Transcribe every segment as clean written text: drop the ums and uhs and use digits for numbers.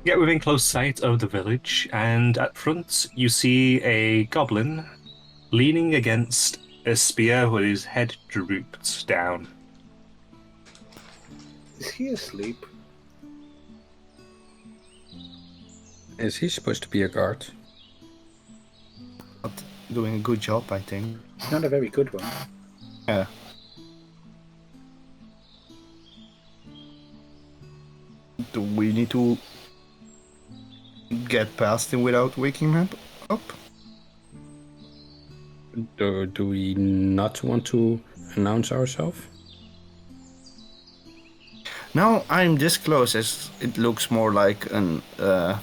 Get within close sight of the village, and at front you see a goblin leaning against a spear with his head drooped down. Is he asleep? Is he supposed to be a guard? Not doing a good job, I think. Not a very good one. Yeah. Do we need to get past him without waking him up? Do we not want to announce ourselves? Now I'm this close as it looks more like an how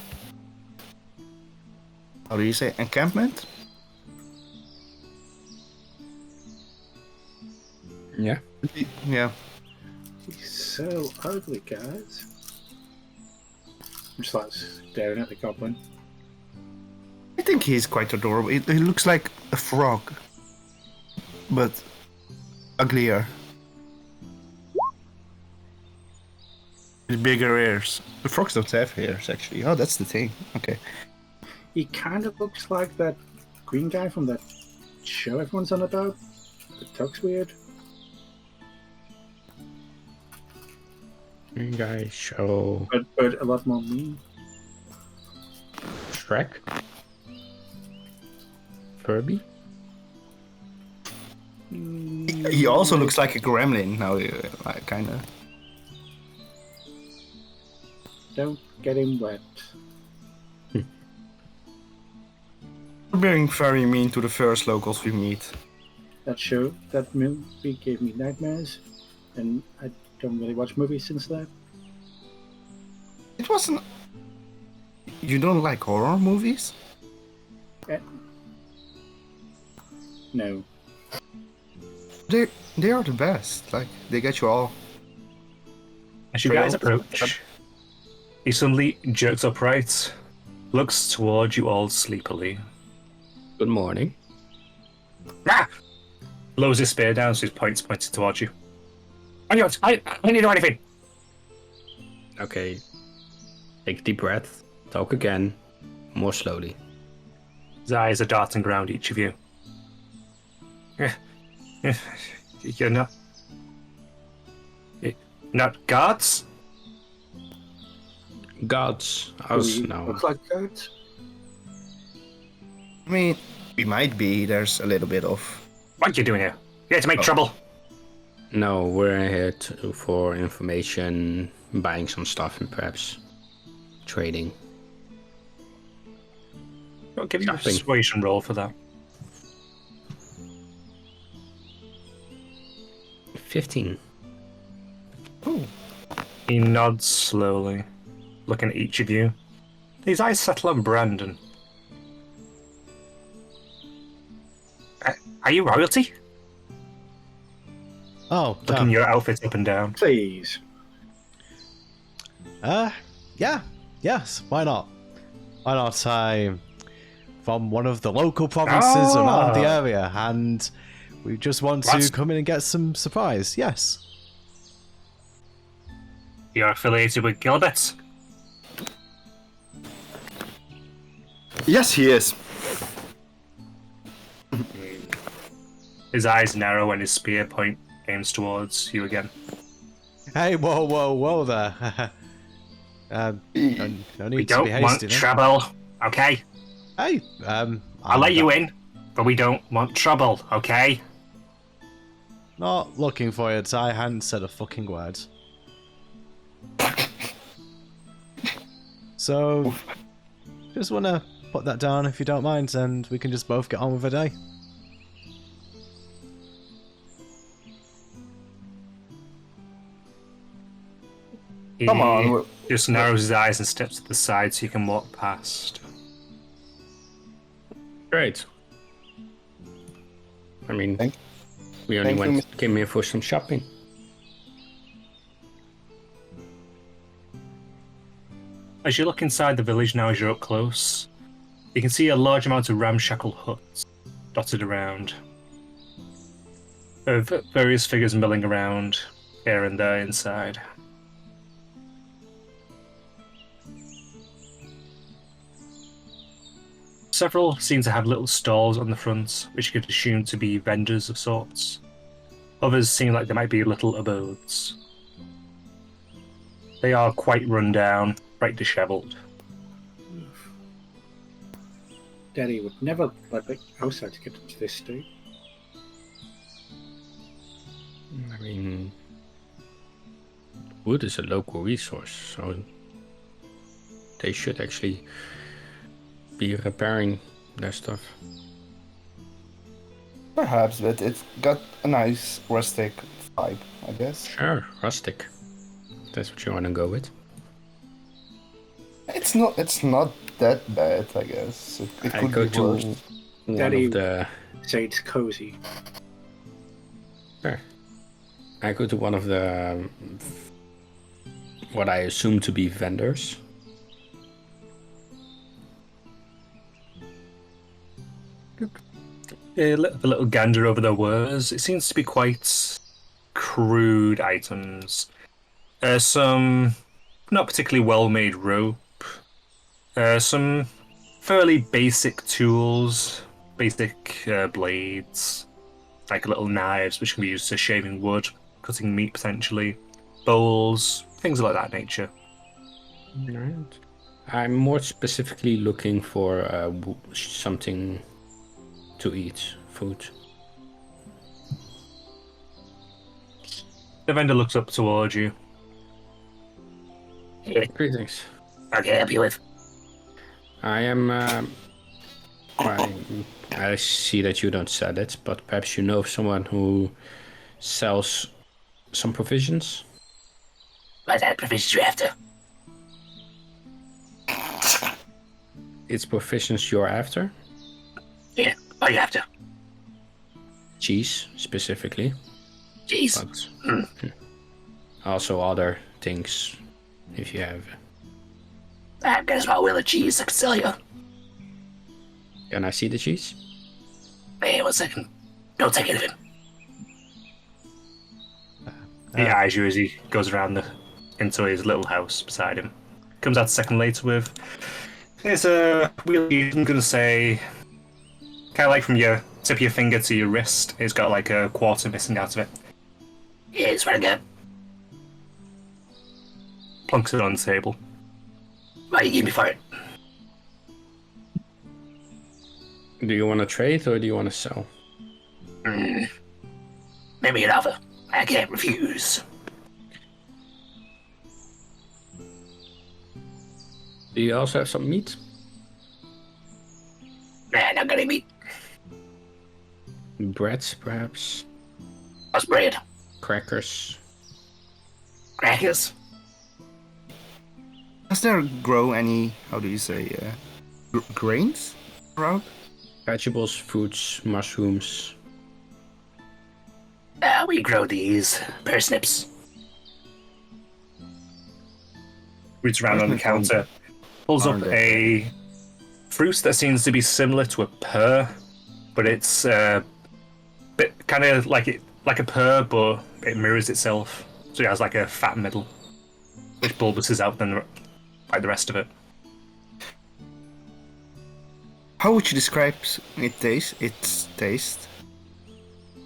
do you say, encampment? Yeah. Yeah. He's so ugly, guys. I'm just like staring at the goblin. I think he's quite adorable. He looks like a frog, but uglier. With bigger ears. The frogs don't have ears, actually. Oh, that's the thing. Okay. He kind of looks like that green guy from that show everyone's on about. The talks weird. Green guy show But a lot more mean. Shrek. Furby. He also looks like a gremlin now, like, kind of. Don't get him wet. Being very mean to the first locals we meet. That movie gave me nightmares, and I don't really watch movies since that. It wasn't. You don't like horror movies? No. They are the best. Like, they get you all. As you guys approach, he suddenly jerks upright, looks towards you all sleepily. Good morning. Ah! Lowers his spear down so his points pointed towards you. On yours! I didn't do anything! Okay. Take a deep breath. Talk again. More slowly. His eyes are darting around each of you. You're not... You're not guards? Gods. Do Us we now. look like goats? I mean, we might be. There's a little bit of. What are you doing here? You're here to make trouble. No, we're here for information, buying some stuff, and perhaps trading. I'll give you a Shopping. persuasion roll for that. 15. Oh. He nods slowly, looking at each of you. His eyes settle on Brandon. Are you royalty? Oh, Looking your outfit up and down. Please. yeah, yes, why not? Why not? I'm from one of the local provinces around the area, and we just want to come in and get some supplies, yes. You're affiliated with Gilbert? Yes, he is. His eyes narrow and his spear point aims towards you again. Hey, whoa there. No We need to don't be want hasty. trouble, okay? Hey, I'll let you in, but we don't want trouble, okay? Not looking for it. I hadn't said a fucking word. So, just want to put that down if you don't mind, and we can just both get on with the day. Come on. He just narrows his eyes and steps to the side so you can walk past. Great. I mean, Thank- we only thank you, came here for some shopping. As you look inside the village now as you're up close, you can see a large amount of ramshackle huts dotted around. Of various figures milling around here and there inside. Several seem to have little stalls on the front, which you could assume to be vendors of sorts. Others seem like they might be little abodes. They are quite run down, quite dishevelled. Daddy would never let the outside get into this state. I mean, wood is a local resource, so they should actually be repairing their stuff. Perhaps, but it's got a nice rustic vibe, I guess. Sure, rustic. That's what you want to go with. It's not that bad, I guess. It I could go be to worse. one Daddy- of the. Say it's cozy. Sure. I go to one of the what I assume to be vendors. A little gander over their wares. It seems to be quite crude items. Some not particularly well-made rope. Some fairly basic tools, basic blades, like little knives which can be used to shaving wood, cutting meat potentially, bowls, things like that nature. Right. I'm more specifically looking for something to eat, food. The vendor looks up towards you. Greetings. I can help you with. I am. I see that you don't sell it, but perhaps you know of someone who sells some provisions. What kind of provisions you after? It's provisions you're after. Yeah, what are you after? Cheese, specifically. Jeez. But also other things, if you have. I've got a small wheel of cheese I can sell you. Can I see the cheese? Hey, 1 second. Don't take anything. He eyes you as he goes around into his little house beside him. Comes out a second later with, here's a wheel of cheese, I'm gonna say, kind of like from your tip of your finger to your wrist, it's got like a quarter missing out of it. Yeah, it's very good. Plunks it on the table. What do you give me for it? Do you want to trade or do you want to sell? Maybe an offer. I can't refuse. Do you also have some meat? Nah, not got any meat. Bread, perhaps? What's bread? Crackers? Crackers? Does there grow any, how do you say, grains around? Vegetables, fruits, mushrooms. We grow these parsnips. Reaches around on the counter, pulls up a fruit that seems to be similar to a pear, but it's bit kind of like a pear, but it mirrors itself. So it has like a fat middle, which bulbouses out than like the rest of it. How would you describe its taste?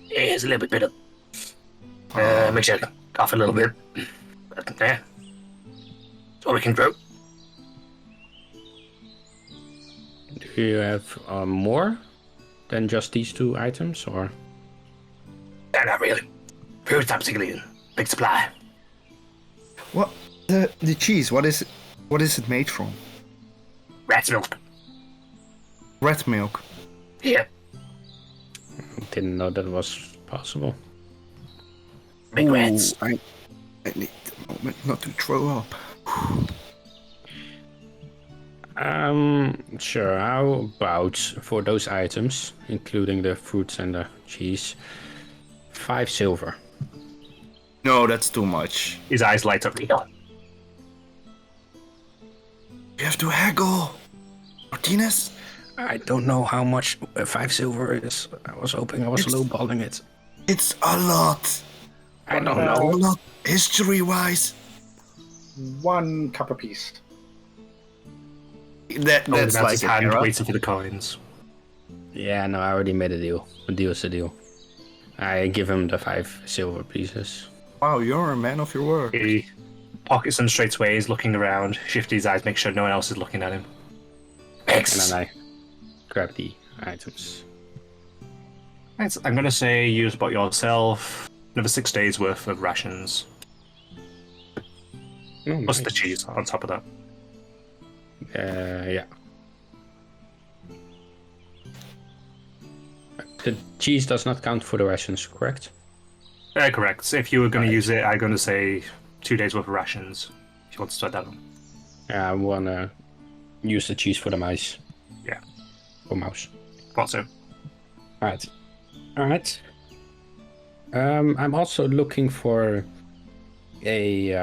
It's a little bit bitter. Makes you cough a little bit. But, yeah. That's all we can grow. Do you have more than just these two items, or? Not really. Fruit's not particularly in big supply. What the cheese? What is it made from? Rat's milk. Rat milk. Yeah. Didn't know that was possible. Big Ooh, rats. I need a moment not to throw up. Sure. How about for those items, including the fruits and the cheese, 5 silver? No, that's too much. His eyes light up. You have to haggle. Martinez? I don't know how much 5 silver is. I was hoping I was lowballing it. It's a lot. I don't A know. lot history-wise. 1 cup apiece. That's Holding out like his a hand, carrot. waiting for the coins. Yeah, no, I already made a deal. A deal's a deal. I give him the 5 silver pieces. Wow, you're a man of your word. He pockets them straight away. He's looking around, shifting his eyes, make sure no one else is looking at him. And then I grab the items. Right, I'm gonna say you just bought yourself another 6 days worth of rations, Oh, plus nice. the cheese on top of that. Yeah. The cheese does not count for the rations, correct? Correct. If you were going Right. to use it, I'm going to say 2 days worth of rations. If you want to start that one. Yeah, I wanna use the cheese for the mice. Yeah. Or mouse. Thought so. Alright. I'm also looking for a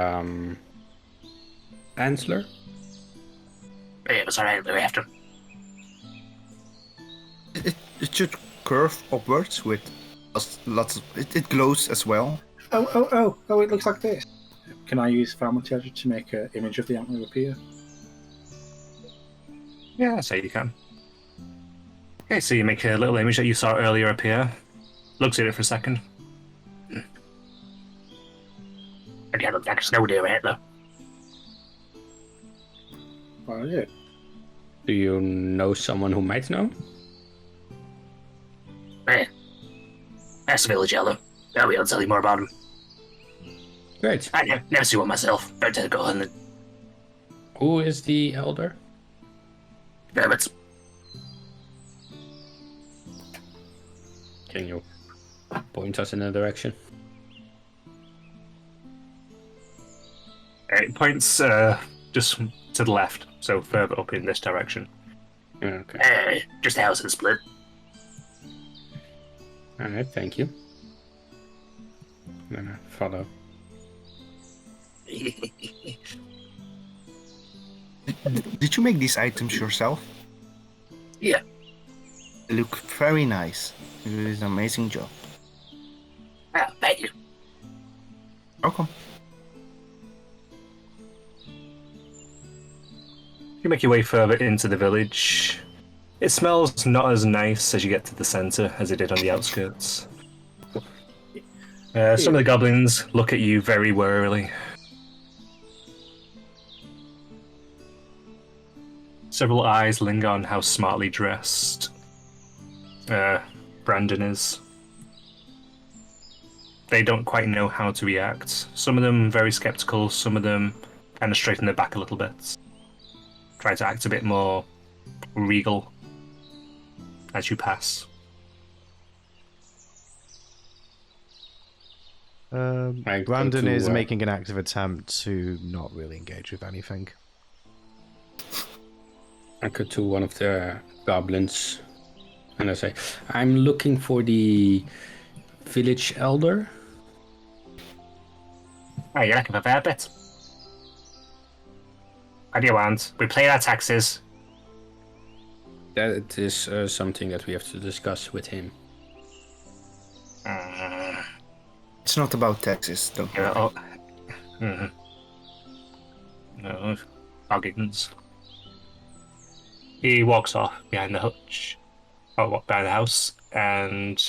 antler. Yeah, sorry, we have to. It should curve upwards with lots of... It glows as well. Oh, it looks like this. Can I use Farmer Treasure to make an image of the antler appear? Yeah, I say you can. Okay, so you make a little image that you saw earlier appear. Looks at it for a second. And you look like a snow deer antler. Well, yeah. Do you know someone who might know? Yeah. That's the village elder. I'll be able to tell you more about him. Great. I never see one myself. Don't tend to go on the Who is the elder? rabbits. Can you point us in a direction? It points just to the left, so further up in this direction. Okay. Just a house and split. Alright, thank you. I'm gonna follow. Did you make these items yourself? Yeah. They look very nice. You did an amazing job. Ah, thank you. Welcome. You make your way further into the village. It smells not as nice as you get to the center as it did on the outskirts. Some of the goblins look at you very warily. Several eyes linger on how smartly dressed Brandon is. They don't quite know how to react. Some of them very skeptical, some of them kind of straighten their back a little bit. Try to act a bit more regal as you pass. I go Brandon to, is uh, making an active attempt to not really engage with anything. I go to one of the goblins and I say, I'm looking for the village elder. Oh, you're looking for a fair bit. What do you want? We pay our taxes. That is something that we have to discuss with him. It's not about taxes, don't You worry. know, No, Hoggins. He walks off behind the hutch, or behind the house, and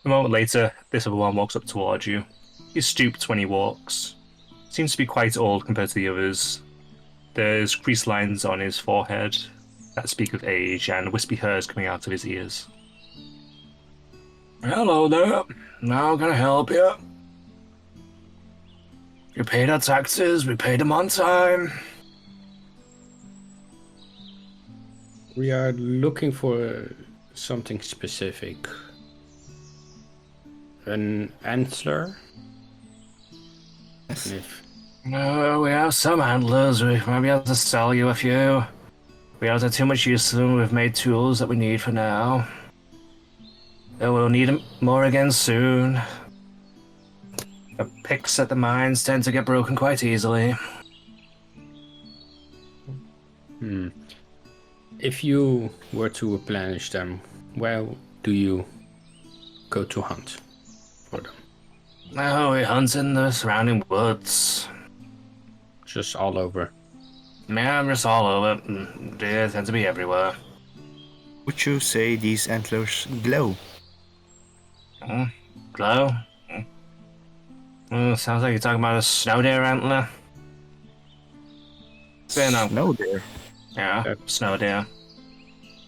a moment later, this other one walks up towards you. He's stooped when he walks. Seems to be quite old compared to the others. There's crease lines on his forehead that speak of age, and wispy hairs coming out of his ears. Hello there. How can I help you? You paid our taxes, we paid them on time. We are looking for something specific. An antler? Yes. And if No, we have some handlers. We might be able to sell you a few. We haven't had too much use of them. We've made tools that we need for now. And we'll need them more again soon. The picks at the mines tend to get broken quite easily. If you were to replenish them, where do you go to hunt for them? Oh, we hunt in the surrounding woods. Just all over. Yeah, I'm just all over. They tend to be everywhere. Would you say these antlers glow? Glow? Sounds like you're talking about a snow deer antler. Snow there. Yeah, snow deer.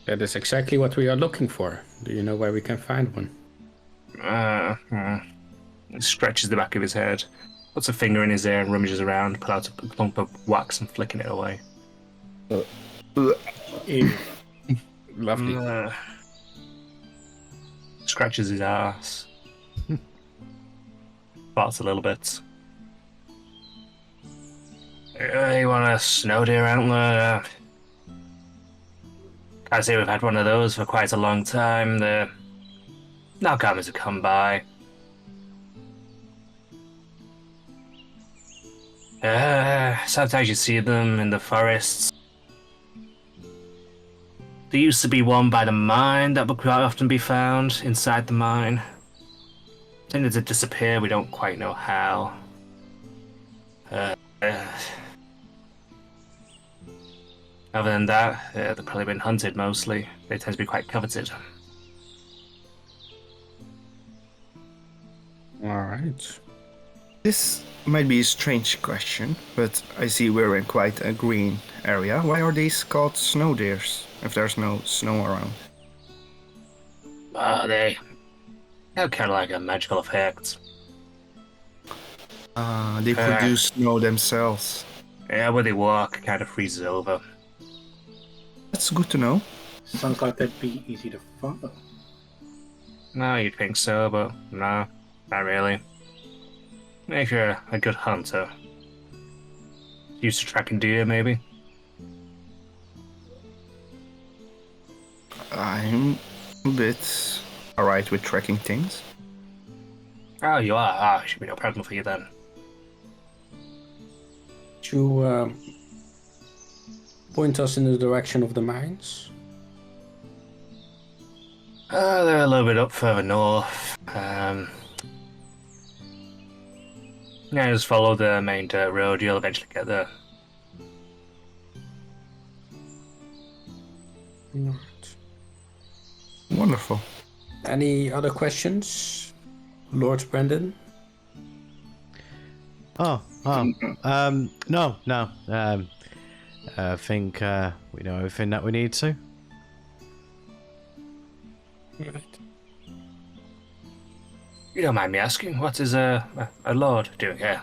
That is exactly what we are looking for. Do you know where we can find one? He stretches the back of his head, puts a finger in his ear and rummages around, pulls out a clump of wax and flicking it away. Ew. Lovely. Scratches his ass. Farts a little bit. You want a snow deer antler? I say we've had one of those for quite a long time. They're not common to come by. Sometimes you see them in the forests. There used to be one by the mine that would quite often be found inside the mine. Tended to disappear, we don't quite know how. Other than that, they've probably been hunted mostly. They tend to be quite coveted. Alright. This might be a strange question, but I see we're in quite a green area. Why are these called snow deers if there's no snow around? They have kind of like a magical effect. They produce snow themselves. Yeah, where they walk, kind of freezes over. That's good to know. Sounds like they'd be easy to follow. No, you'd think so, but no, not really. If you're a good hunter. Used to tracking deer, maybe? I'm a bit alright with tracking things. Oh, you are? Ah, should be no problem for you then. Could you point us in the direction of the mines? They're a little bit up further north. Yeah, just follow the main dirt road, you'll eventually get there. Right. Wonderful. Any other questions, Lord Brandon? No. I think we know everything that we need to. Right. You don't mind me asking, what is a lord doing here?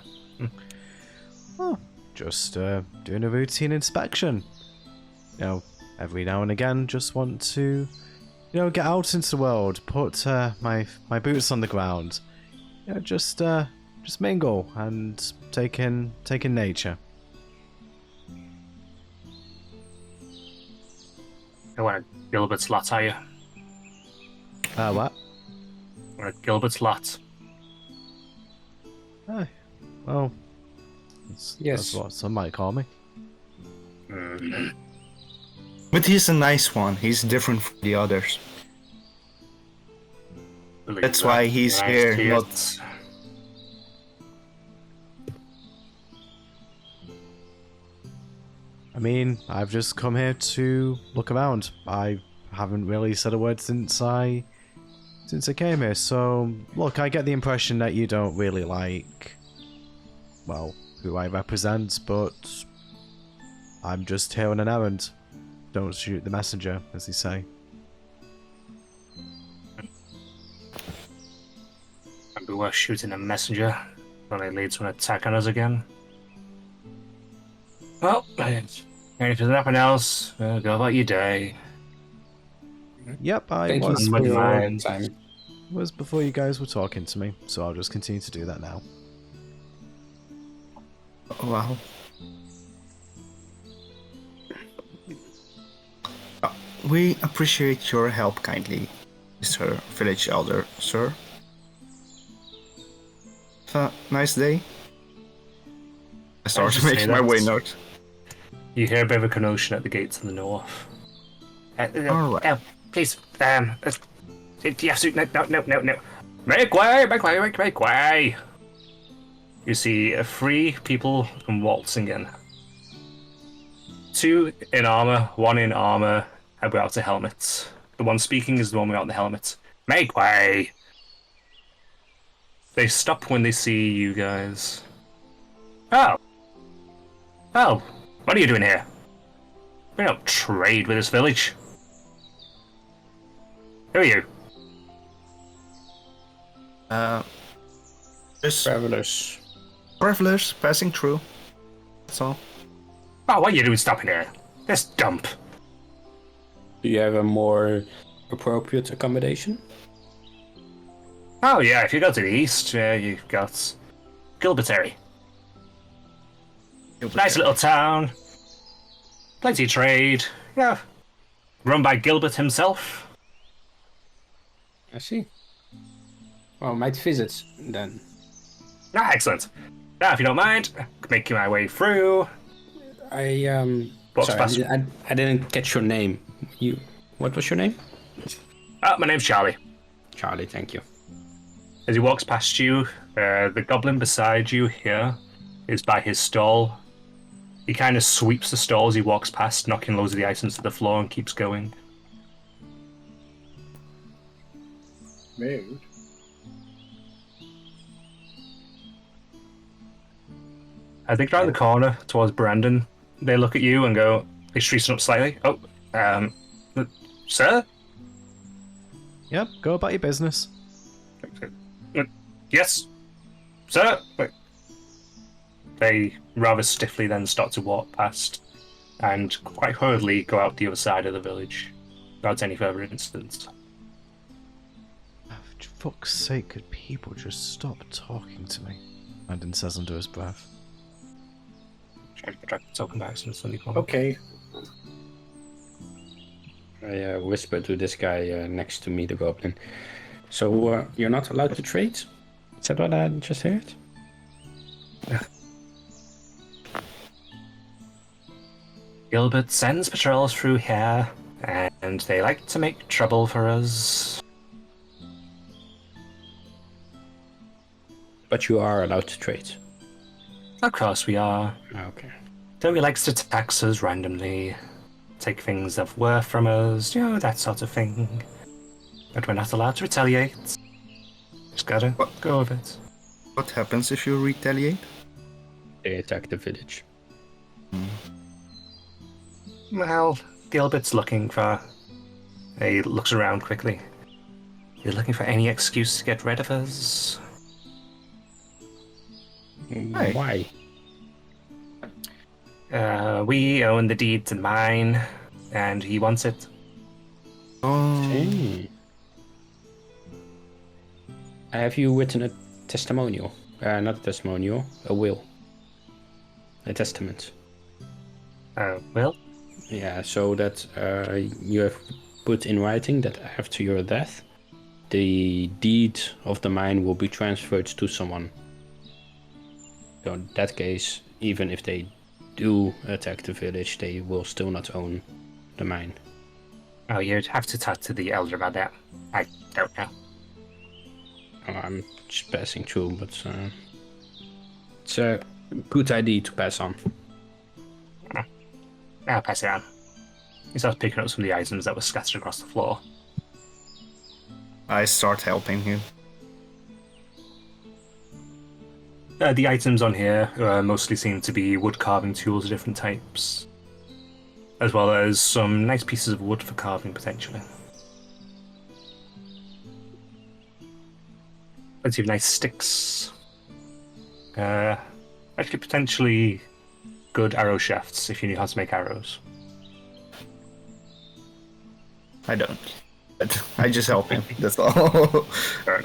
Oh, just doing a routine inspection. You know, every now and again, just want to, get out into the world, put my boots on the ground. Just mingle and take in nature. You want a Gilbert's lot, are you? What? Or a Gilbert's lot? Well, Yes. that's what some might call me. But he's a nice one. He's different from the others. Believe That's that. why he's Nice here, to not... I mean, I've just come here to look around. I haven't really said a word since I came here. So, look, I get the impression that you don't really like, well, who I represent, but I'm just here on an errand. Don't shoot the messenger, as they say. Might be worth shooting a messenger. Only leads to an attack on us again. Well, if there's nothing else, go about your day. Yep, I Thank was. you for your mind. time. Was before you guys were talking to me, so I'll just continue to do that now. Wow. We appreciate your help kindly, Mr. Village Elder, sir. Have a nice day. I start just say making my way that. north. You hear a bit of a commotion at the gate to the north. Alright. Please, yes, no. Make way! You see 3 people come waltzing in. Two in armor, one in armor, and without a helmet. The one speaking is the one without the helmet. Make way! They stop when they see you guys. Oh. Oh, what are you doing here? We don't trade with this village. Who are you? Just Travelers. travelers passing through. That's all. Oh, what are you doing stopping here? This dump. Do you have a more appropriate accommodation? Oh yeah, if you go to the east, you've got Gilbertary. Nice little town. Plenty of trade. Yeah. Run by Gilbert himself. I see. Well, might visit then. Ah, excellent. Now, if you don't mind, making my way through. Sorry, past- I didn't catch your name. What was your name? Oh, my name's Charlie. Charlie, thank you. As he walks past you, the goblin beside you here is by his stall. He kind of sweeps the stall as he walks past, knocking loads of the items to the floor, and keeps going. Mood. As they round the corner towards Brandon, they look at you and go, they straighten up slightly. Oh, sir? Yep, go about your business. Yes, sir? Wait. They rather stiffly then start to walk past and quite hurriedly go out the other side of the village without any further incidents. For fuck's sake, could people just stop talking to me? Landon says under his breath. Try to drag the token back to the sunny corner. Okay. I whisper to this guy next to me, the goblin. So, you're not allowed to trade? Is that what I just heard? Gilbert sends patrols through here, and they like to make trouble for us. But you are allowed to trade. Of course we are. Okay. Though he likes to tax us randomly, take things of worth from us, that sort of thing. But we're not allowed to retaliate. Just gotta go with it. What happens if you retaliate? They attack the village. Well, Gilbert's looking for... He looks around quickly. You're looking for any excuse to get rid of us? Hey. Why? We own the deed to mine, and he wants it. Oh, Hey. Have you written a testimonial? Not a testimonial, a will. A testament. Well? Yeah, so that you have put in writing that after your death, the deed of the mine will be transferred to someone. So in that case, even if they do attack the village, they will still not own the mine. Oh, you'd have to talk to the elder about that. I don't know. I'm just passing through, but it's a good idea to pass on. I'll pass it on. He starts picking up some of the items that were scattered across the floor. I start helping him. The items on here mostly seem to be wood carving tools of different types, as well as some nice pieces of wood for carving, potentially. Plenty of nice sticks. Actually, potentially good arrow shafts if you knew how to make arrows. I don't. But I just help him. That's all. Fair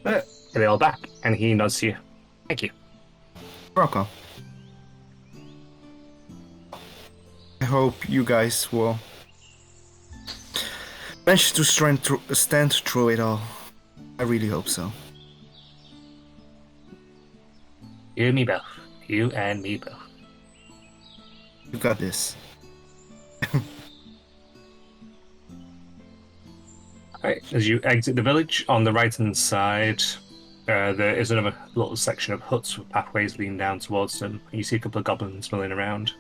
enough. They all back, and he nods to you. Thank you. Welcome. I hope you guys will manage to stand through it all. I really hope so. You and me both. You and me both. You got this. Right, as you exit the village, on the right-hand side, there is another little section of huts with pathways leading down towards them. You see a couple of goblins milling around.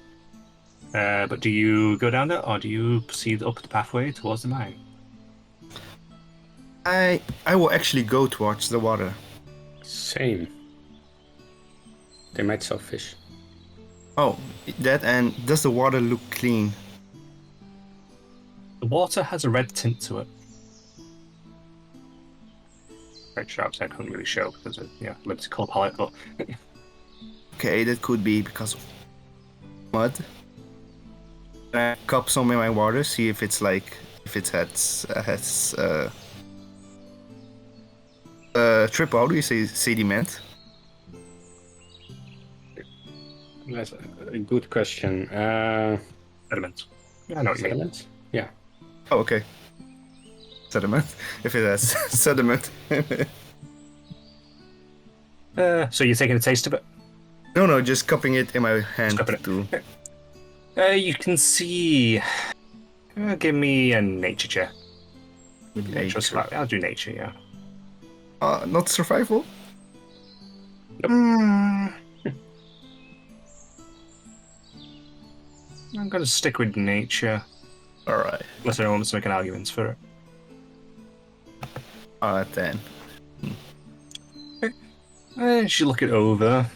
But do you go down there, or do you proceed up the pathway towards the mine? I will actually go towards the water. Same. They might sell fish. Oh, that, and does the water look clean? The water has a red tint to it. Very sharp, so I couldn't really show because of limited colour palette, but Okay, that could be because of mud. Can I cup some in my water, see if it's like, if it has triple, how do you say sediment? That's a good question. sediment. Yeah, I know what you mean. Sediment? Yeah. Oh, okay. Sediment. If it has sediment. So you're taking a taste of it? No, just cupping it in my hand cupping it. too. You can see. Give me a nature check. Nature. I'll do nature, yeah. Not survival? Nope. I'm gonna stick with nature. Alright. Unless anyone wants to make an argument for it. Alright then. As you look it over,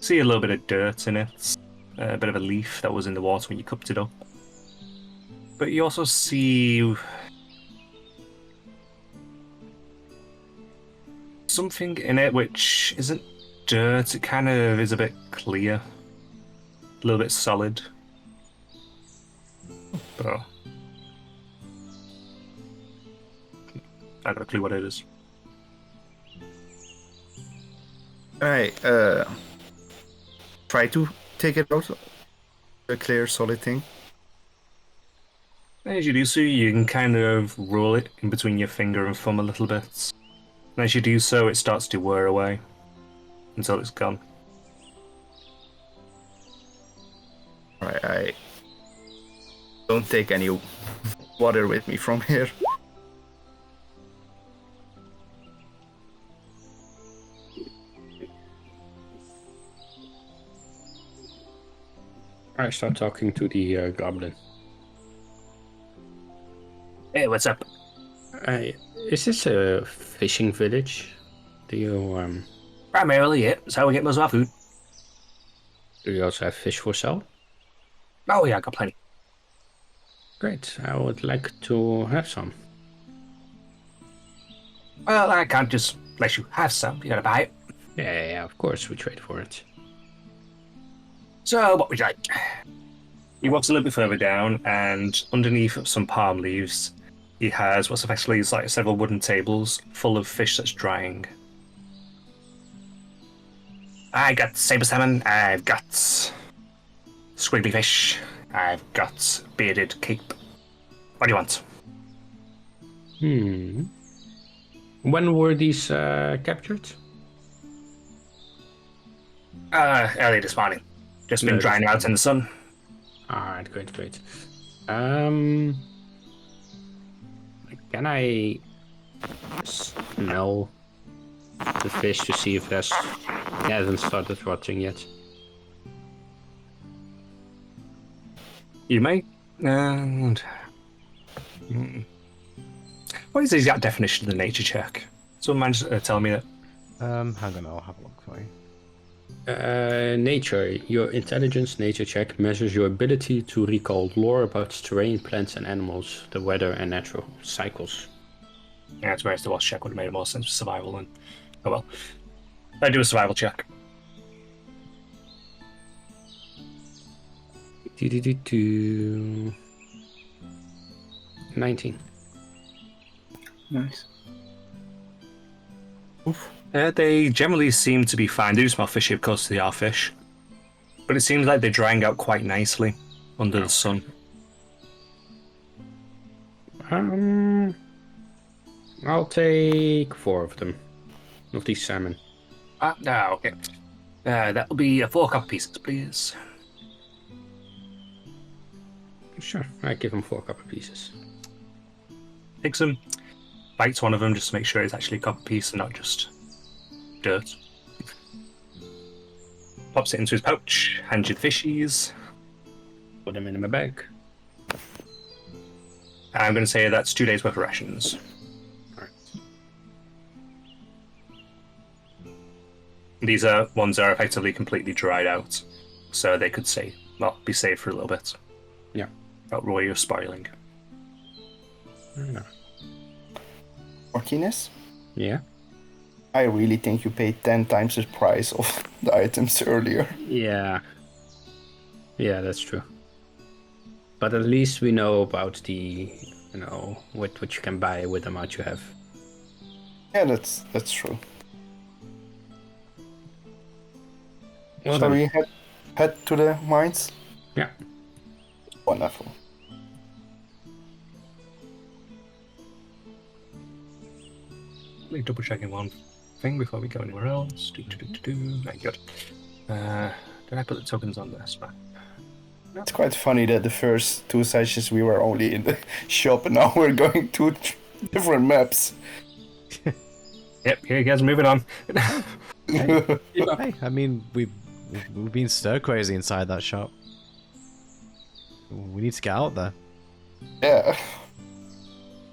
see a little bit of dirt in it. A bit of a leaf that was in the water when you cupped it up. But you also see something in it which isn't dirt, it kind of is a bit clear. A little bit solid. But I got a clue what it is. Alright, try to take it out. A clear, solid thing. As you do so, you can kind of roll it in between your finger and thumb a little bit. And as you do so, it starts to wear away until it's gone. Alright, I don't take any water with me from here. I start talking to the goblin. Hey, what's up? Is this a fishing village? Do you Primarily, yeah. That's how we get most of our food. do you also have fish for sale? Oh, yeah, I got plenty. Great. I would like to have some. Well, I can't just let you have some. You gotta buy it. Yeah, of course we trade for it. So, what would you like? He walks a little bit further down, and underneath some palm leaves, he has what's effectively like several wooden tables full of fish that's drying. I got saber salmon. I've got squiggly fish. I've got bearded cape. What do you want? When were these captured? Early this morning. Just been drying out in the sun. Alright, great. Can I smell the fish to see if it hasn't started rotting yet? You may. What is the exact definition of the nature check? Someone managed to tell me that. Hang on, I'll have a look for you. Nature. Your intelligence nature check measures your ability to recall lore about terrain, plants and animals, the weather and natural cycles. Yeah, to be honest, the watch check would have made more sense for survival than. Oh well. I do a survival check. 19. Nice. Oof. They generally seem to be fine. They do smell fishy, of course, they are fish. But it seems like they're drying out quite nicely under the sun. I'll take 4 of them. Of these salmon. No, okay. That'll be 4 copper pieces, please. Sure, I give him 4 copper pieces. Takes them, bites one of them just to make sure it's actually a copper piece and not just dirt. Pops it into his pouch, hands you the fishies. Put them in my bag. I'm going to say that's 2 days worth of rations. Alright. These are ones that are effectively completely dried out, so they could be saved for a little bit. Yeah. Without worry of spoiling. Yeah. Martinez? Yeah. I really think you paid 10 times the price of the items earlier. Yeah. Yeah, that's true. But at least we know about the, what you can buy with the amount you have. Yeah, that's true. Well Shall done. we head to the mines? Yeah. Wonderful. Let me double checking one thing before we go anywhere else. Right, good. Did I put the tokens on this map? It's quite funny that the first 2 sessions we were only in the shop and now we're going to different maps. Yep, here you guys, moving on. Hey, I mean, we've been stir crazy inside that shop. We need to get out there. Yeah.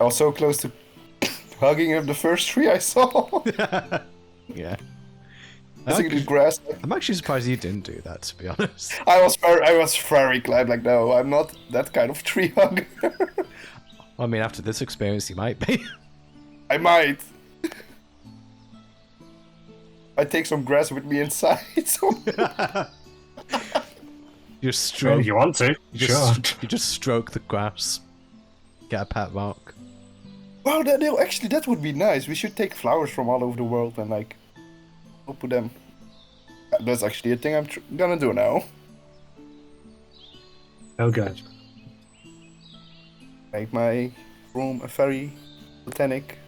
I was so close to hugging up the first tree I saw. Yeah. Missing the grass. I'm actually surprised you didn't do that, to be honest. I was very glad. Like, no, I'm not that kind of tree hugger. I mean, after this experience, you might be. I might. I take some grass with me inside. So You just stroke. If you want to, sure. You just stroke the grass. Get a pet rock. wow, that would be nice. We should take flowers from all over the world and like put them. That's actually a thing I'm gonna do now. Oh, good. Make my room a very botanic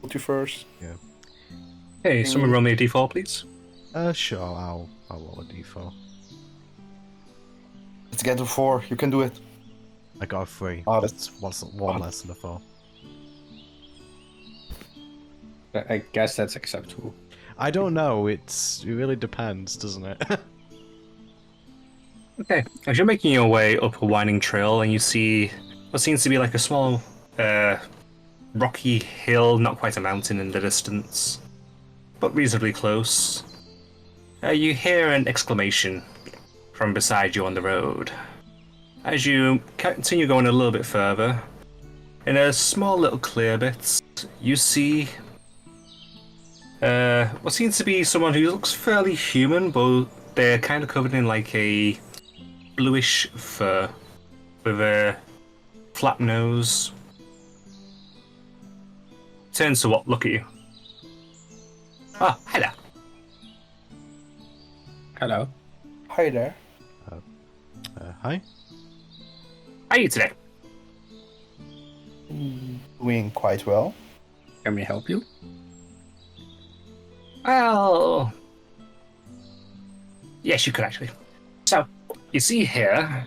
multiverse. Yeah. Hey, someone roll me a d4, please. Sure. I'll roll a d4. Let's get to 4. You can do it. I got a 3. Oh, That's one less than a 4. I guess that's acceptable. I don't know. It really depends, doesn't it? Okay, as you're making your way up a winding trail and you see what seems to be like a small rocky hill, not quite a mountain in the distance, but reasonably close, you hear an exclamation from beside you on the road. As you continue going a little bit further, in a small little clear bit, you see what seems to be someone who looks fairly human, but they're kind of covered in like a bluish fur with a flat nose. Turns to what? Look at you. Oh, hi there. Hello. Hi there. Hi. How are you today? Doing quite well. Can we help you? Well, yes, you could actually. So, you see here,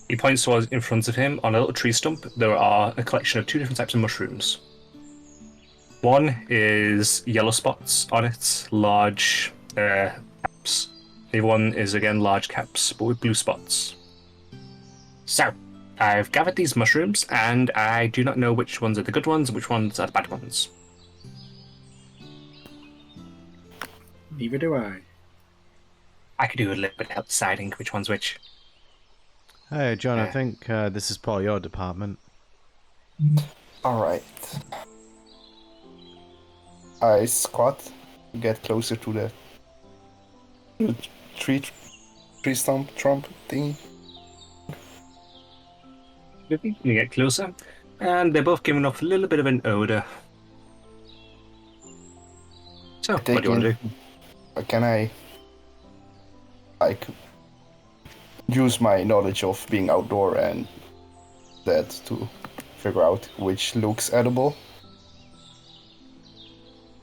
he points towards in front of him on a little tree stump. There are a collection of 2 different types of mushrooms. One is yellow spots on it, large caps. The other one is again large caps, but with blue spots. So, I've gathered these mushrooms, and I do not know which ones are the good ones and which ones are the bad ones. Neither do I. I could do a little bit of help deciding which one's which. Hey, John. I think this is part of your department. Alright. I squat, get closer to the tree stump trump thingy. You get closer, and they're both giving off a little bit of an odor. So, what do you want to do? Can I, like, use my knowledge of being outdoor and that to figure out which looks edible?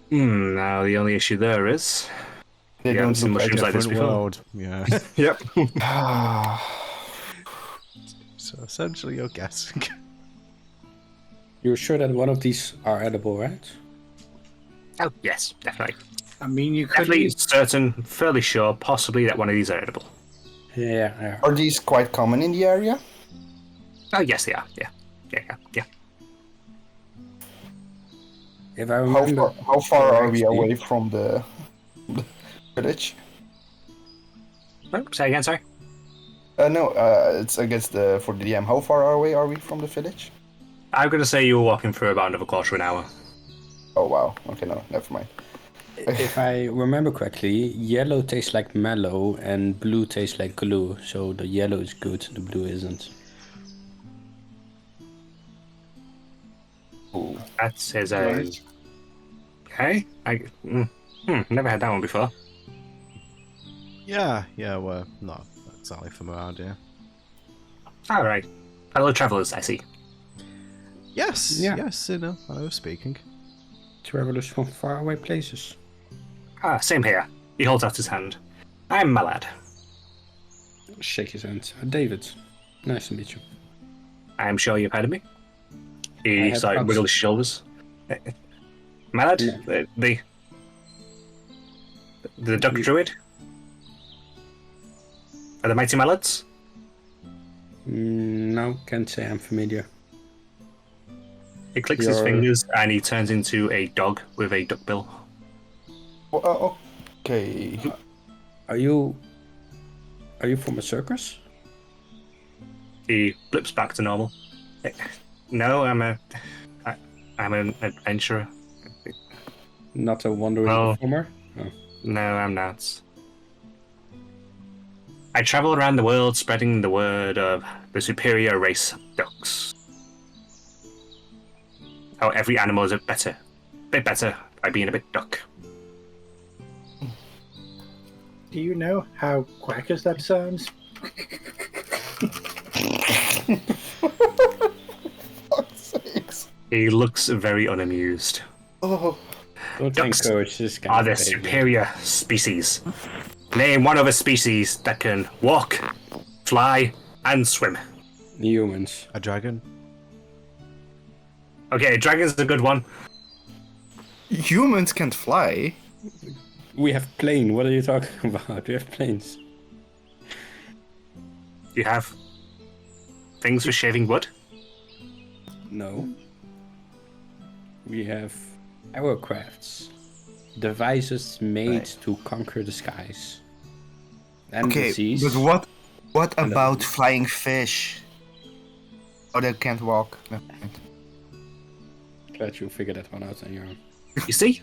Now the only issue there is They you haven't don't seen look like mushrooms like this Different before. world. Yeah. Yep. So essentially, you're guessing. You're sure that one of these are edible, right? Oh, yes, definitely. I mean, you could. Definitely certain, fairly sure, possibly that one of these are edible. Yeah. Are these quite common in the area? Oh, yes, they are. Yeah. If I remember. How far are we correctly- away from the village? Oh, say again, sorry. No, it's against for the DM. How far away are we from the village? I'm going to say you were walking for about another quarter of an hour. Oh wow. Okay, no, never mind. If I remember correctly, yellow tastes like mallow and blue tastes like glue. So the yellow is good, the blue isn't. Ooh. That is a... Right. Okay. Never had that one before. Yeah, we're not exactly from around here. All right. Fellow travelers, I see. Yes, Yeah. yes, I know speaking. Travelers from faraway places. Ah, same here. He holds out his hand. I'm Malad. Shake his hand. David, nice to meet you. I'm sure you've heard of me. I He have sort of not. wiggled his shoulders. Malad? No. The duck druid? Are the mighty Malads? No, can't say I'm familiar. He clicks his fingers and he turns into a dog with a duck bill. Okay. Are you from a circus? He flips back to normal. No, I'm an adventurer. Not a wandering Well- performer? Oh. No, I'm not. I travel around the world spreading the word of the superior race of ducks. How every animal is a bit better by being a bit duck. Do you know how quackers that sounds? Fuck's sakes. He looks very unamused. Oh. Don't Ducks encourage this kind Are of the behavior. superior species. Name one other species that can walk, fly, and swim. Humans. A dragon? Okay, dragon's a good one. Humans can't fly. We have plane. What are you talking about? We have planes. You have things for shaving wood. No. We have aerocrafts. Devices made Right. to conquer the skies. And Okay, the seas. but what And the about seas. flying fish? Oh, they can't walk. Never mind. Glad you figured that one out on your own. You see?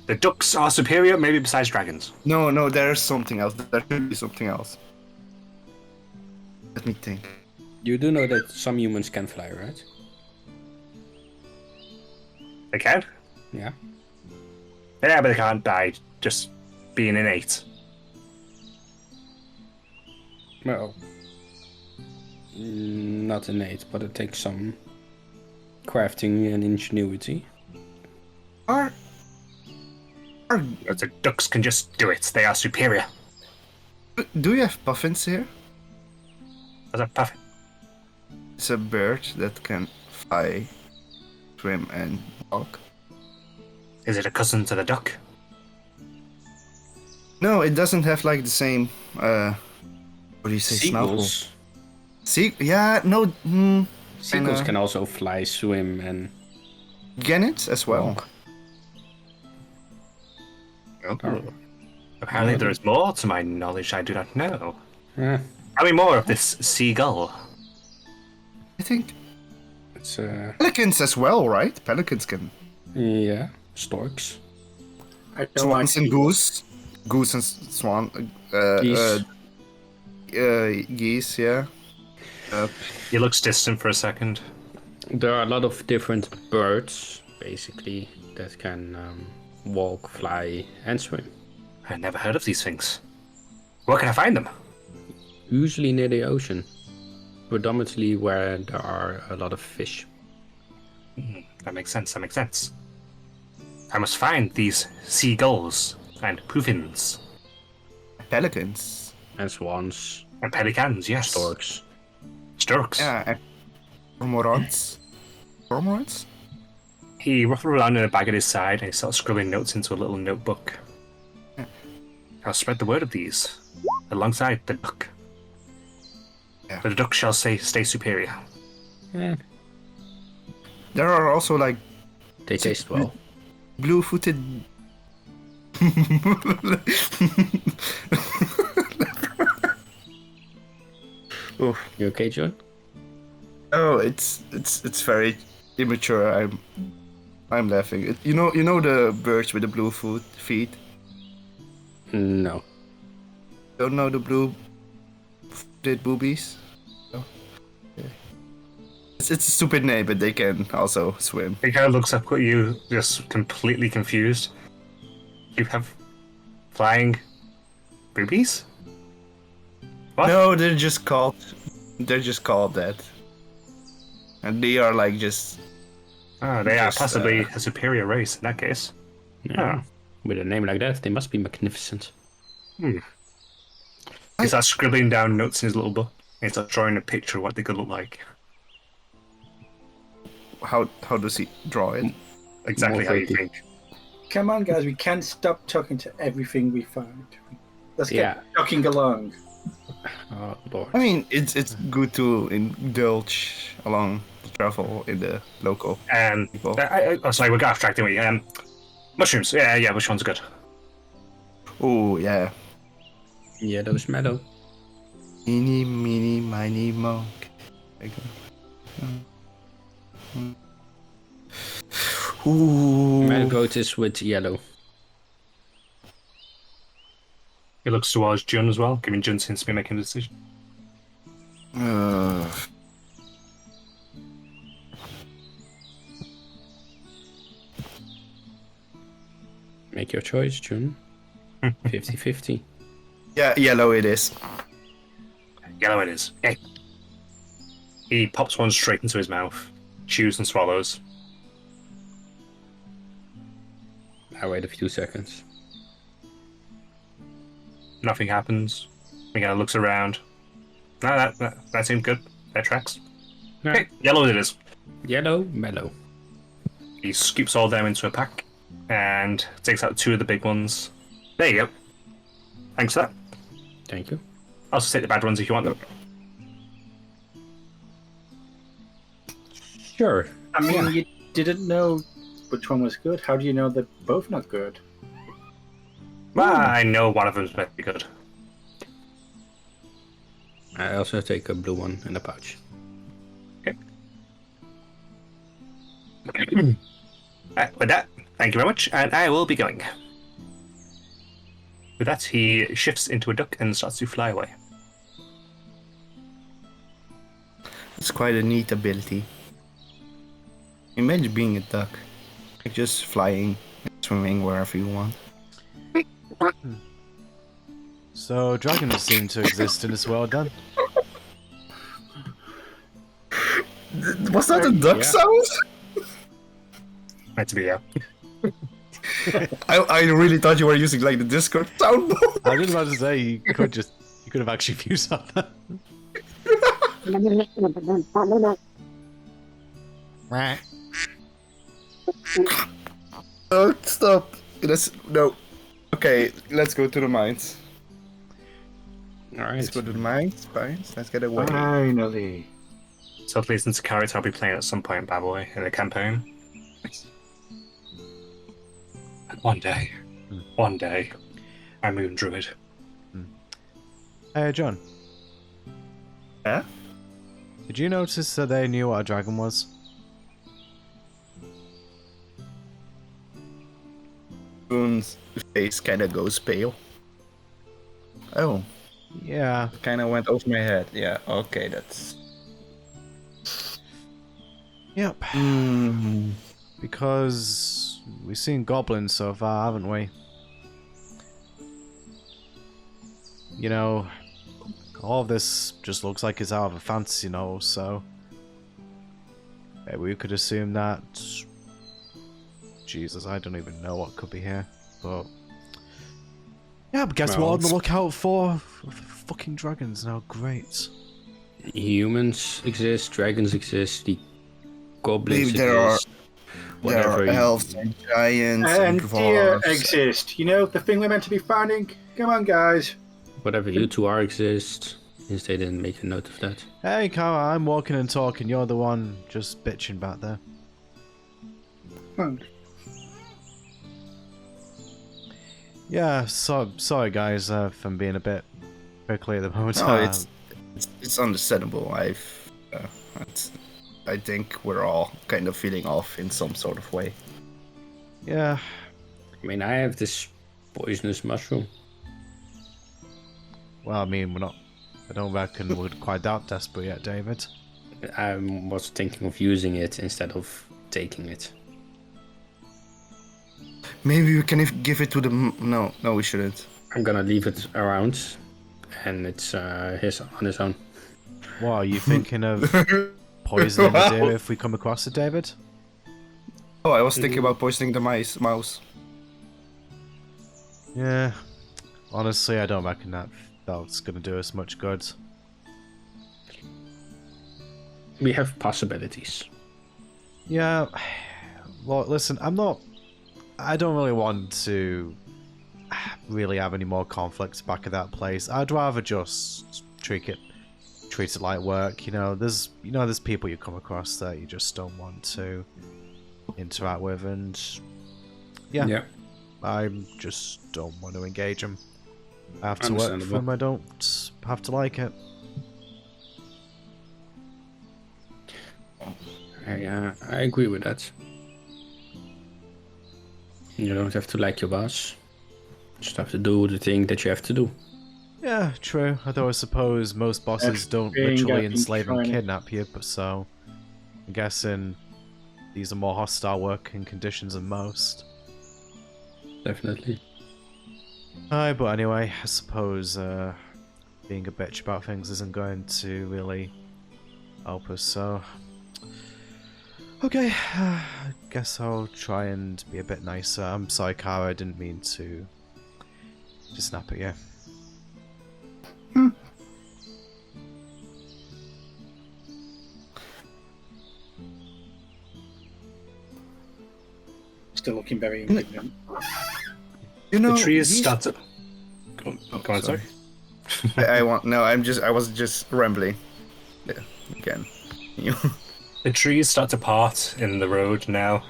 The ducks are superior, maybe besides dragons. No, there's something else. There should be something else. Let me think. You do know that some humans can fly, right? They can? Yeah. Yeah, but they can't die just being innate. Well, not innate, but it takes some crafting and ingenuity. Are The ducks can just do it. They are superior. do you have puffins here? As a puffin. It's a bird that can fly, swim, and walk. Is it a cousin to the duck? No, it doesn't have like the same. What do you say? Snout. Seagulls. Yeah, no. Seagulls know. can also fly, swim, and Gannets as well. walk. Oh. Apparently there is more to my knowledge I do not know. Yeah, Tell me more of this seagull. I think it's pelicans as well, right? Pelicans can. yeah, storks. I don't like Swans and goose. Goose and swan. Geese. Geese, yeah. He looks distant for a second. There are a lot of different birds, basically, that can walk, fly, and swim. I never heard of these things. Where can I find them? Usually near the ocean, predominantly where there are a lot of fish. That makes sense, that makes sense. I must find these seagulls and puffins Pelicans. And swans, and pelicans, yes. storks. Storks. Yeah. And cormorants. Cormorants? He ruffled around in a bag at his side and he started scribbling notes into a little notebook. Yeah. I'll spread the word of these alongside the duck. Yeah. The duck shall stay superior. Yeah, There are also like they taste well. blue-footed. Oh, You okay, John? oh, it's very immature. I'm laughing. You know the birds with the blue feet. No. Don't know the blue-footed boobies. No. Okay. It's a stupid name, but they can also swim. He kind of looks up at you, just completely confused. You have flying boobies? What? No, they're just called that, and they are like just. Oh, they are Just, possibly a superior race in that case. Yeah. With a name like that, they must be magnificent. He starts scribbling down notes in his little book. He starts drawing a picture of what they could look like. How does he draw it? Exactly how you More think. Come on, guys, we can't stop talking to everything we find. Let's get Yeah. talking along. Oh, Lord. I mean, it's good to indulge along the travel in the local people. Sorry, we're abstracting me. Mushrooms. Yeah, which one's good? Oh yeah, Yeah, those mellow. eeny, meeny, miny, mo. Ooh. Marigold is with yellow. He looks towards Jun as well, giving Jun seems to be making a decision. Make your choice, June. 50-50. Yeah, yellow it is. Yellow it is. Okay. He pops one straight into his mouth, chews and swallows. I wait a few seconds. Nothing happens. He kind of looks around. No, that seemed good. That tracks. Yeah. Okay, yellow it is. Yellow, mellow. He scoops all them into a pack and takes out two of the big ones. There you go. Thanks for that. Thank you. I'll also take the bad ones if you want them. Sure. I mean, you didn't know which one was good. How do you know they're both not good? Well, I know one of them's very good. I also take a blue one in the pouch. Okay. With that, thank you very much, and I will be going. With that, he shifts into a duck and starts to fly away. It's quite a neat ability. Imagine being a duck, like just flying, and swimming wherever you want. So dragons seem to exist in this world, then. Was that a duck Yeah. sound? Meant to be, yeah. I really thought you were using like the Discord soundboard. I was just about to say you could have actually used that. Oh, stop. No. Okay, let's go to the mines. Alright. Let's go to the mines. Let's get away. Finally. So hopefully it's a character I'll be playing at some point, bad boy, in the campaign. And one day, I'm Moon Druid. Hey, John. Yeah? Did you notice that they knew what a dragon was? Boon's face kind of goes pale. Oh, Yeah. kind of went over my head. Yeah, okay, that's... Yep. Mm. Because we've seen goblins so far, haven't we? You know, all of this just looks like it's out of a fantasy novel, so maybe we could assume that. Jesus, I don't even know what could be here, but yeah, but guess Well, what? On the lookout for fucking dragons now. Great. Humans exist, dragons exist, the goblins Maybe there are exist. Whatever. elves and giants And deer dwarves. exist. You know, the thing we're meant to be finding? Come on, guys. Whatever you two are exist. since they didn't make a note of that. Hey, Kara, I'm walking and talking. You're the one just bitching back there. Oh, Yeah, sorry guys, for being a bit prickly at the moment. No, it's understandable. I think we're all kind of feeling off in some sort of way. Yeah, I mean, I have this poisonous mushroom. well, I mean, I don't reckon we're quite that desperate yet, David. I was thinking of using it instead of taking it. Maybe we can give it to the... No, we shouldn't. I'm gonna leave it around, and it's on his own. What, are you thinking of poisoning the deer if we come across it, David? Oh, I was thinking about poisoning the mouse. Yeah, honestly, I don't reckon that's gonna do us much good. We have possibilities. Yeah, well, listen, I don't really want to really have any more conflicts back at that place. I'd rather just treat it like work. There's people you come across that you just don't want to interact with, and yeah. I just don't want to engage them. I have to work for them. I don't have to like it. I agree with that. You don't have to like your boss. Just have to do the thing that you have to do. Yeah, true. Although I suppose most bosses don't literally enslave and kidnap you, but so I'm guessing these are more hostile working conditions than most. Definitely. Aye, but anyway, I suppose being a bitch about things isn't going to really help us, so... Okay, I guess I'll try and be a bit nicer. I'm sorry, Kara, I didn't mean to snap at you. still looking very indignant. The trees start to... Go on, sorry. I was just rambling. Yeah, again. The trees start to part in the road now,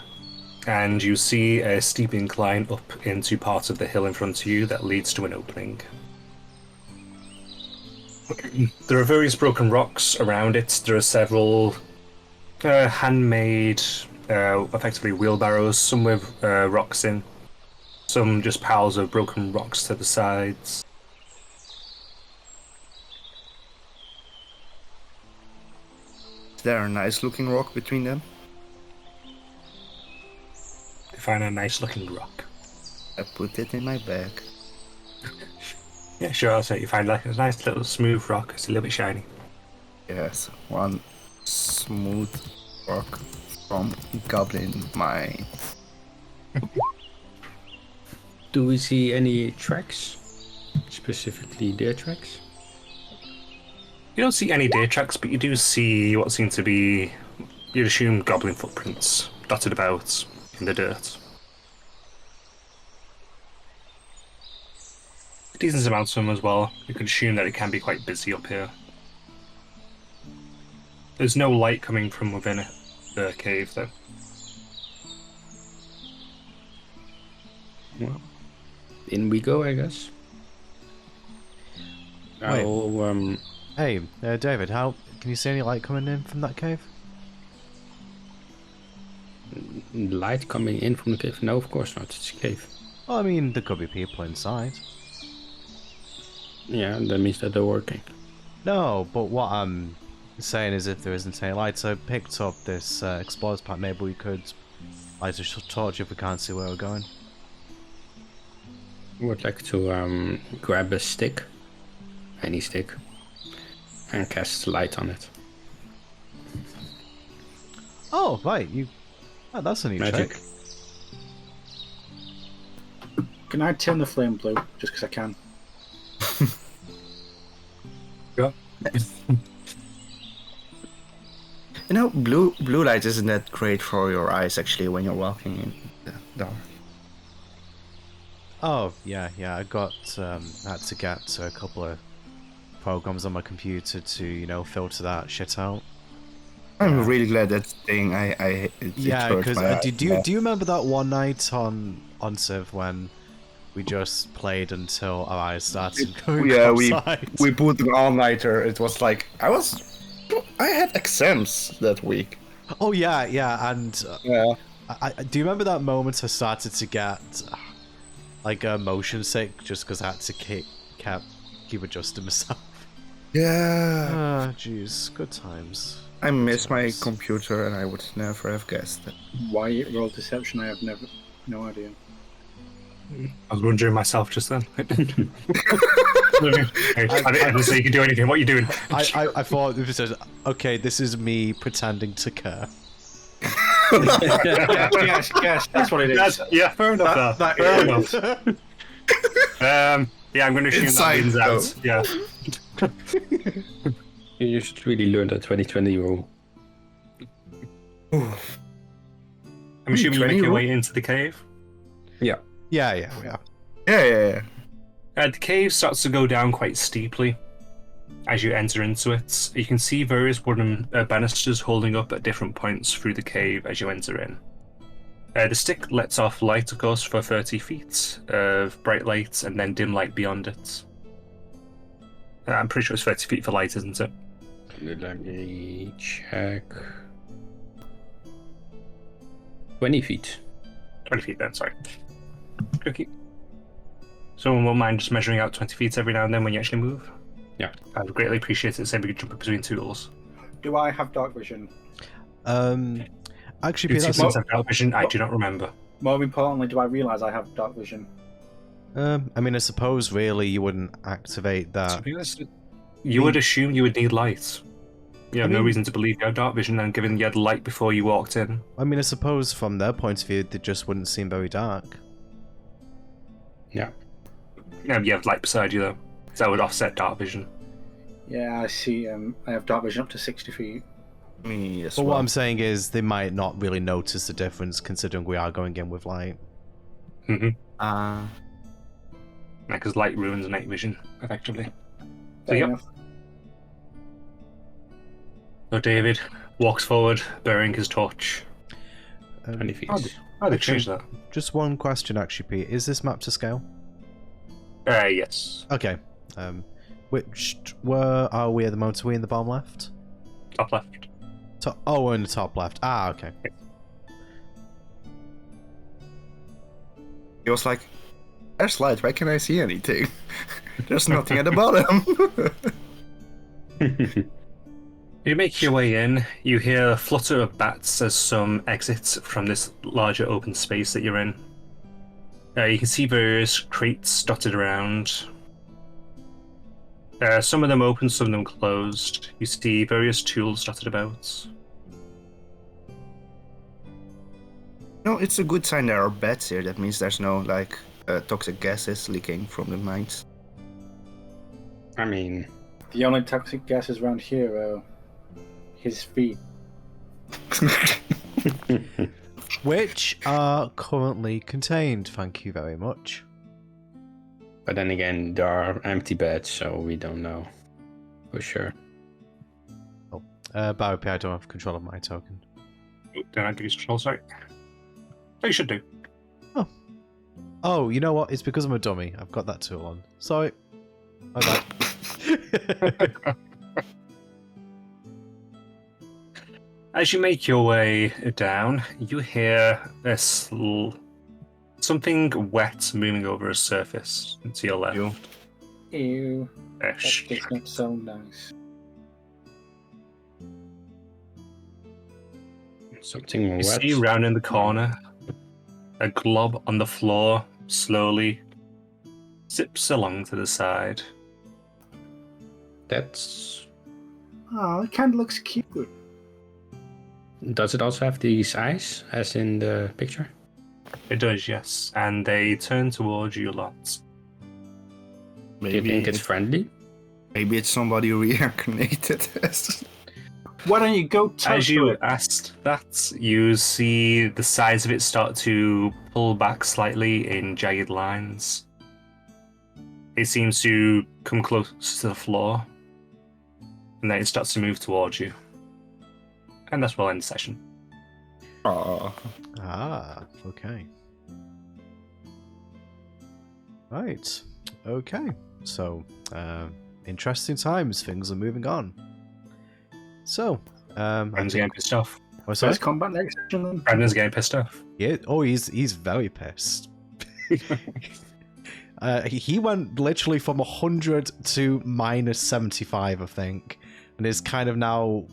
and you see a steep incline up into part of the hill in front of you that leads to an opening. There are various broken rocks around it. There are several handmade, effectively wheelbarrows, some with rocks in, some just piles of broken rocks to the sides. Is there a nice looking rock between them? You find a nice looking rock. I put it in my bag. Yeah, sure. So you find like a nice little smooth rock. It's a little bit shiny. Yes, one smooth rock from Goblin Mine. Do we see any tracks? Specifically deer tracks? You don't see any deer tracks, but you do see what seem to be, you'd assume, goblin footprints dotted about in the dirt. A decent amount of them as well. You could assume that it can be quite busy up here. There's no light coming from within the cave, though. Well, in we go, I guess. Wait. Hey, David, can you see any light coming in from that cave? Light coming in from the cave? No, of course not. It's a cave. Well, I mean, there could be people inside. Yeah, that means that they're working. No, but what I'm saying is if there isn't any light, so I picked up this explorer's pack, maybe we could light a torch if we can't see where we're going. I would like to grab a stick, any stick, and cast light on it. Oh, right, that's a new Magic. trick. Can I turn the flame blue just because I can? Sure. You know, blue light isn't that great for your eyes actually when you're walking in the dark. Oh, yeah, I got, had to get a couple of programs on my computer to, you know, filter that shit out. I'm really glad that thing. It Yeah, hurt because my eyes. do you remember that one night on Civ when we just played until our eyes started going Yeah, cross-eyed? we put an all-nighter. It was like I had exams that week. Oh yeah, and Yeah. I do you remember that moment I started to get like motion sick just because I had to keep adjusting myself? Yeah. Ah, jeez, good times. I miss my computer, and I would never have guessed it. Why it rolled deception? I have no idea. I was wondering myself just then. I didn't say you could do anything. What are you doing? I thought it was okay. This is me pretending to care. yes, that's what it is. Yeah, fair enough. Fair enough. Yeah, I'm going to assume Inside, that wins out. Yeah. You should really learn that 2020 rule. I'm assuming you make your way into the cave. Yeah. Yeah. Yeah. The cave starts to go down quite steeply as you enter into it. You can see various wooden banisters holding up at different points through the cave as you enter in. The stick lets off light, of course, for 30 feet of bright light and then dim light beyond it. I'm pretty sure it's 30 feet for light, isn't it? Let me check. 20 feet. 20 feet then, sorry. Okay. Someone won't mind just measuring out 20 feet every now and then when you actually move? Yeah. I would greatly appreciate it, saying we could jump between tools. Do I have dark vision? Actually, Do that's since I've dark vision, I do not remember. More importantly, do I realise I have dark vision? I mean, I suppose really you wouldn't activate that. To be honest, you would assume you would need light. You have no mean- reason to believe you have dark vision, and given you had light before you walked in. I mean, I suppose from their point of view, they just wouldn't seem very dark. Yeah. You have light beside you though, so that would offset dark vision. Yeah, I see. I have dark vision up to 60 feet. Me as But well. what I'm saying is they might not really notice the difference considering we are going in with light. Mm-hmm. Because light ruins night vision, effectively. Fair yep. enough. So David walks forward, bearing his torch. 20 feet. How did they change that? Just one question, actually, Pete. Is this map to scale? Yes. Okay. Where are we at the moment? Are we in the bottom left? Top left. Oh, we're in the top left. Ah, okay. He was like, "There's light. Why can't I see anything? There's nothing at the bottom." You make your way in, you hear a flutter of bats as some exit from this larger open space that you're in. You can see various crates dotted around. Some of them open, some of them closed. You see various tools dotted about. No, it's a good sign there are bats here. That means there's no toxic gases leaking from the mines. I mean, The only toxic gases around here are his feet. Which are currently contained, thank you very much. but then again, there are empty beds, so we don't know for sure. Barry, I don't have control of my token. Don't I give you control, sorry? Oh, you should do. Oh, you know what? It's because I'm a dummy. I've got that tool on. Sorry. My bad. As you make your way down, you hear something wet moving over a surface to your left. Ew. Ish. That's just not so nice. Something You wet. see round in the corner, a glob on the floor slowly zips along to the side. That's. Oh, it kind of looks cute. Does it also have these eyes, as in the picture? It does, yes, and they turn towards you lots. Do you think it's friendly? Maybe it's somebody reincarnated as. Why don't you go talk As to you it? asked that, you see the sides of it start to pull back slightly in jagged lines. It seems to come close to the floor, and then it starts to move towards you. And that's where we'll end the session. Aw. Ah, okay. Right. Okay. So, interesting times. Things are moving on. So, Brandon's getting pissed off. what's that? First combat next session then. Brandon's getting pissed off. Yeah. Oh, he's very pissed. He went literally from 100 to minus 75, I think, and is kind of now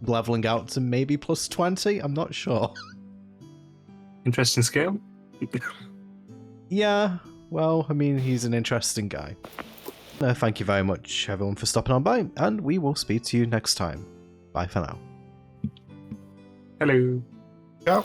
leveling out to maybe plus 20. I'm not sure. Interesting scale. Yeah. Well, I mean, he's an interesting guy. Thank you very much, everyone, for stopping on by, and we will speak to you next time. Bye for now. Hello. Yeah.